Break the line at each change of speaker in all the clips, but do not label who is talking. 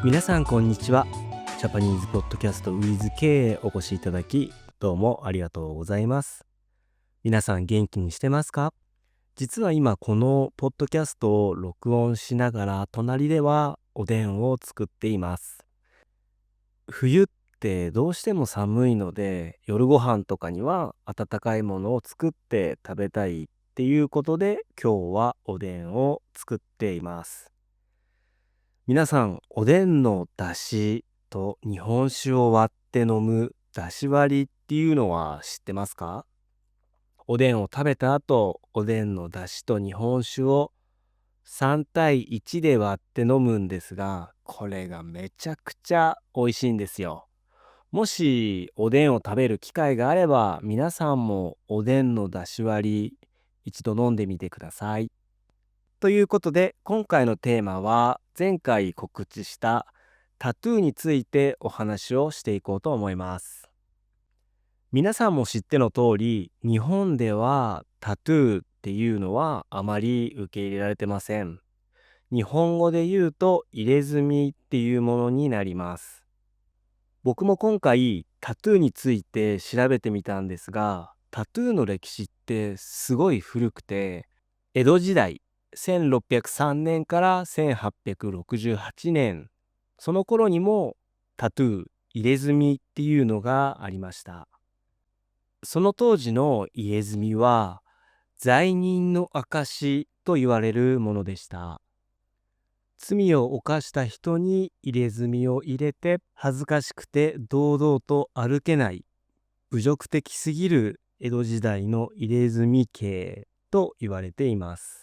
皆さんこんにちは。ジャパニーズポッドキャスト with K へお越しいただきどうもありがとうございます。皆さん元気にしてますか？実は今このポッドキャストを録音しながら隣ではおでんを作っています。冬ってどうしても寒いので夜ご飯とかには温かいものを作って食べたいっていうことで今日はおでんを作っています。皆さん、おでんの出汁と日本酒を割って飲む出汁割りっていうのは知ってますか？おでんを食べた後、おでんの出汁と日本酒を3対1で割って飲むんですが、これがめちゃくちゃ美味しいんですよ。もしおでんを食べる機会があれば、皆さんもおでんの出汁割り一度飲んでみてください。ということで今回のテーマは前回告知したタトゥーについてお話をしていこうと思います。皆さんも知っての通り日本ではタトゥーっていうのはあまり受け入れられてません。日本語で言うと入れ墨っていうものになります。僕も今回タトゥーについて調べてみたんですが、タトゥーの歴史ってすごい古くて、江戸時代1603年から1868年、その頃にもタトゥー、入れ墨っていうのがありました。その当時の入れ墨は罪人の証と言われるものでした。罪を犯した人に入れ墨を入れて恥ずかしくて堂々と歩けない侮辱的すぎる江戸時代の入れ墨刑と言われています。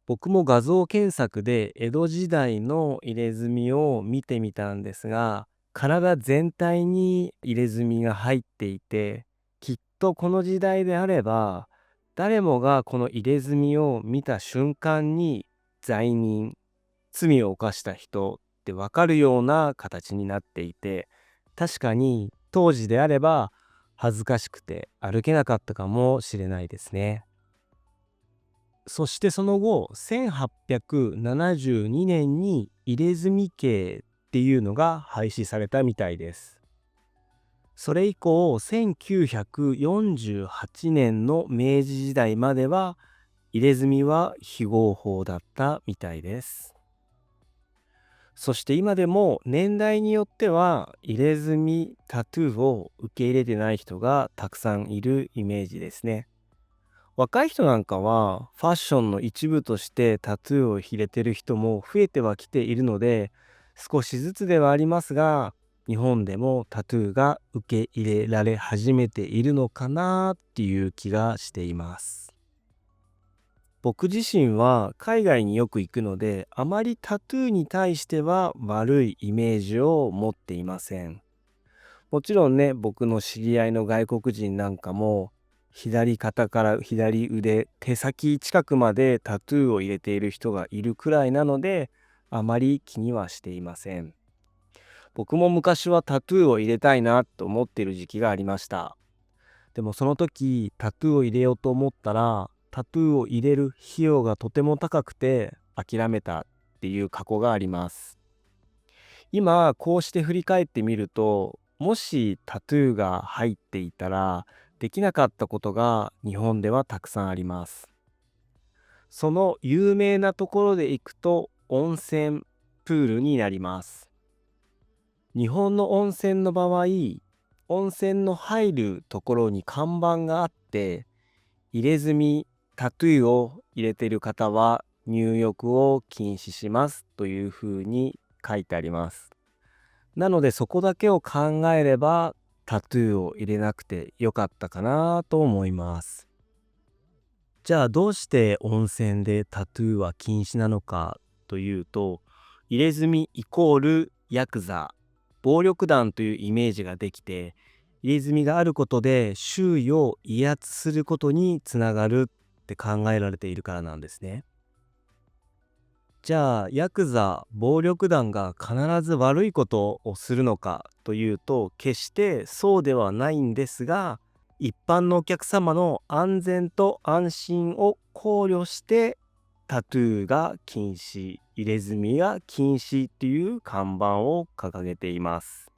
僕も画像検索で江戸時代の入れ墨を見てみたんですが、体全体に入れ墨が入っていて、きっとこの時代であれば誰もがこの入れ墨を見た瞬間に罪人、罪を犯した人ってわかるような形になっていて、確かに当時であれば恥ずかしくて歩けなかったかもしれないですね。そしてその後1872年に入れ墨刑っていうのが廃止されたみたいです。それ以降1948年の明治時代までは入れ墨は非合法だったみたいです。そして今でも年代によっては入れ墨タトゥーを受け入れてない人がたくさんいるイメージですね。若い人なんかはファッションの一部としてタトゥーを入れてる人も増えてはきているので、少しずつではありますが日本でもタトゥーが受け入れられ始めているのかなっていう気がしています。僕自身は海外によく行くので、あまりタトゥーに対しては悪いイメージを持っていません。もちろんね、僕の知り合いの外国人なんかも、左肩から左腕、手先近くまでタトゥーを入れている人がいるくらいなので、あまり気にはしていません。僕も昔はタトゥーを入れたいなと思っている時期がありました。でもその時タトゥーを入れようと思ったらタトゥーを入れる費用がとても高くて諦めたっていう過去があります。今こうして振り返ってみると、もしタトゥーが入っていたらできなかったことが日本ではたくさんあります。その有名なところで行くと温泉プールになります。日本の温泉の場合、温泉の入るところに看板があって、入れ墨、タトゥーを入れている方は入浴を禁止しますというふうに書いてあります。なのでそこだけを考えればタトゥーを入れなくてよかったかなと思います。じゃあどうして温泉でタトゥーは禁止なのかというと、入れ墨イコールヤクザ、暴力団というイメージができて、入れ墨があることで周囲を威圧することにつながるって考えられているからなんですね。じゃあヤクザ、暴力団が必ず悪いことをするのかというと決してそうではないんですが、一般のお客様の安全と安心を考慮してタトゥーが禁止、入れ墨が禁止っていう看板を掲げています。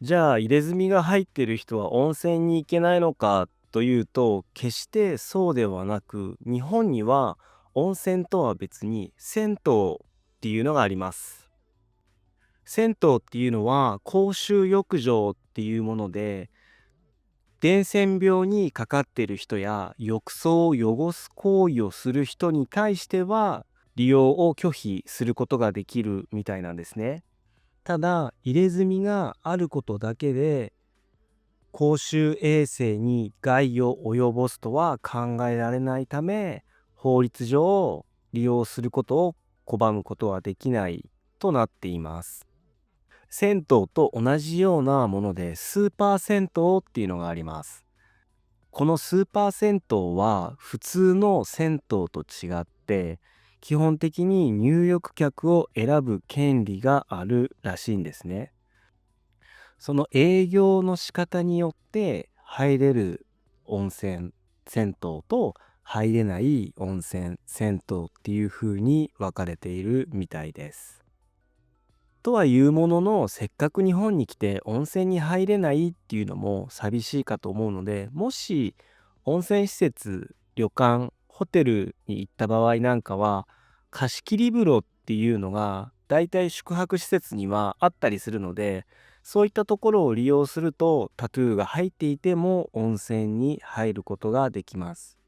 じゃあ入れ墨が入っている人は温泉に行けないのかというと、決してそうではなく、日本には温泉とは別に銭湯っていうのがあります。銭湯っていうのは公衆浴場っていうもので、伝染病にかかっている人や浴槽を汚す行為をする人に対しては利用を拒否することができるみたいなんですね。ただ入れ墨があることだけで公衆衛生に害を及ぼすとは考えられないため、法律上利用することを拒むことはできないとなっています。銭湯と同じようなものでスーパー銭湯っていうのがあります。このスーパー銭湯は普通の銭湯と違って、基本的に入浴客を選ぶ権利があるらしいんですね。その営業の仕方によって入れる温泉、銭湯と入れない温泉、銭湯っていう風に分かれているみたいです。とはいうものの、せっかく日本に来て温泉に入れないっていうのも寂しいかと思うので、もし温泉施設、旅館、ホテルに行った場合なんかは、貸切風呂っていうのがだいたい宿泊施設にはあったりするので、そういったところを利用するとタトゥーが入っていても温泉に入ることができます。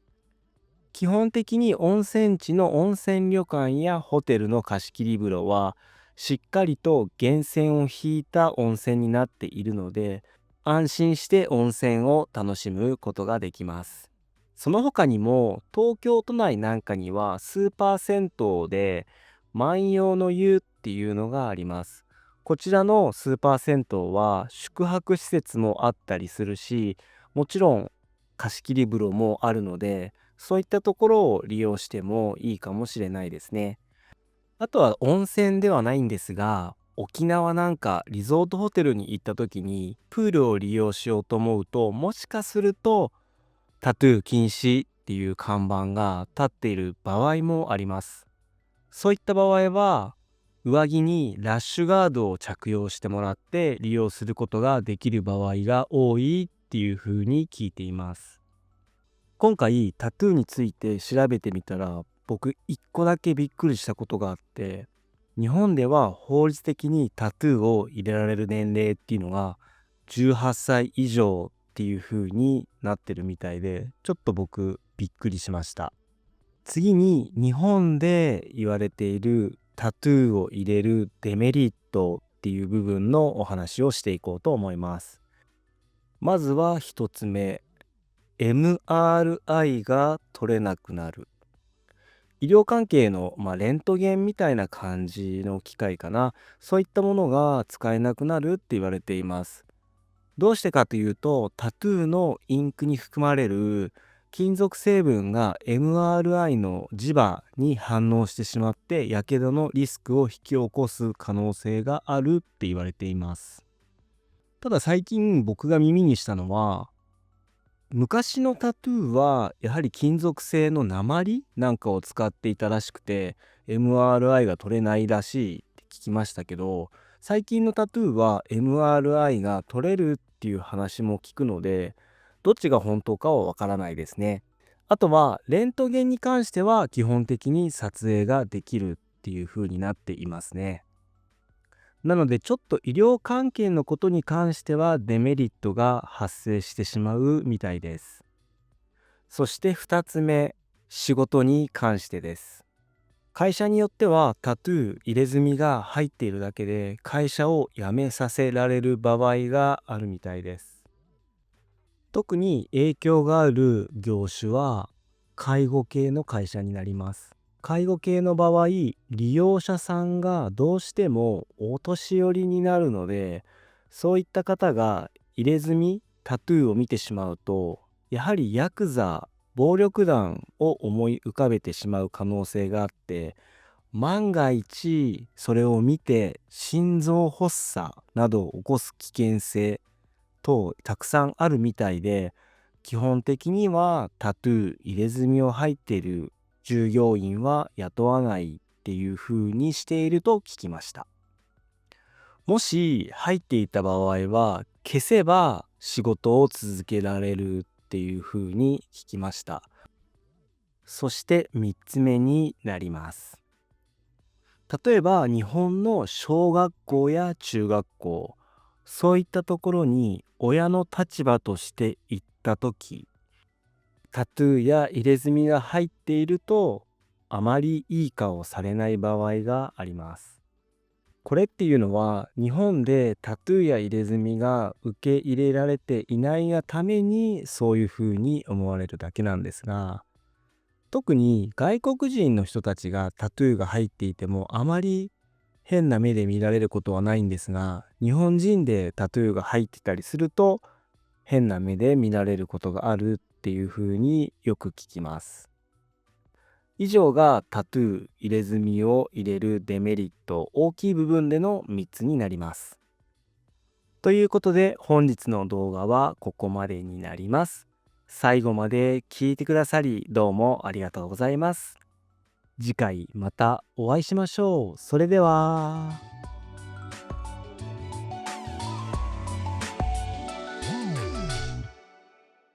基本的に温泉地の温泉旅館やホテルの貸切風呂はしっかりと源泉を引いた温泉になっているので、安心して温泉を楽しむことができます。その他にも東京都内なんかにはスーパー銭湯で万葉の湯っていうのがあります。こちらのスーパー銭湯は宿泊施設もあったりするし、もちろん貸切風呂もあるので、そういったところを利用してもいいかもしれないですね。あとは温泉ではないんですが、沖縄なんかリゾートホテルに行った時にプールを利用しようと思うと、もしかするとタトゥー禁止っていう看板が立っている場合もあります。そういった場合は上着にラッシュガードを着用してもらって利用することができる場合が多いっていうふうに聞いています。今回タトゥーについて調べてみたら、僕一個だけびっくりしたことがあって、日本では法律的にタトゥーを入れられる年齢っていうのが18歳以上っていう風になってるみたいで、ちょっと僕びっくりしました。次に日本で言われているタトゥーを入れるデメリットっていう部分のお話をしていこうと思います。まずは一つ目、MRI が取れなくなる。医療関係の、レントゲンみたいな感じの機械かな。そういったものが使えなくなるって言われています。どうしてかというと、タトゥーのインクに含まれる金属成分が MRI の磁場に反応してしまって、やけどのリスクを引き起こす可能性があるって言われています。ただ最近僕が耳にしたのは、昔のタトゥーはやはり金属製の鉛なんかを使っていたらしくて MRI が取れないらしいって聞きましたけど、最近のタトゥーは MRI が取れるっていう話も聞くので、どっちが本当かはわからないですね。あとはレントゲンに関しては基本的に撮影ができるっていう風になっていますね。なのでちょっと医療関係のことに関してはデメリットが発生してしまうみたいです。そして2つ目、仕事に関してです。会社によってはタトゥー入れ墨が入っているだけで会社を辞めさせられる場合があるみたいです。特に影響がある業種は介護系の会社になります。介護系の場合、利用者さんがどうしてもお年寄りになるので、そういった方が入れ墨、タトゥーを見てしまうと、やはりヤクザ、暴力団を思い浮かべてしまう可能性があって、万が一それを見て心臓発作などを起こす危険性等たくさんあるみたいで、基本的にはタトゥー入れ墨を入っている従業員は雇わないっっていう風にしていると聞きました。もし入っていた場合は消せば仕事を続けられるっていう風に聞きました。そして3つ目になります。例えば日本の小学校や中学校、そういったところに親の立場として行った時、タトゥーや入れ墨が入っているとあまりいい顔されない場合があります。これっていうのは日本でタトゥーや入れ墨が受け入れられていないがためにそういうふうに思われるだけなんですが、特に外国人の人たちがタトゥーが入っていてもあまり変な目で見られることはないんですが、日本人でタトゥーが入ってたりすると変な目で見られることがあるっていうふうによく聞きます。以上がタトゥー、入れ墨を入れるデメリット、大きい部分での3つになります。ということで本日の動画はここまでになります。最後まで聞いてくださりどうもありがとうございます。次回またお会いしましょう。それでは。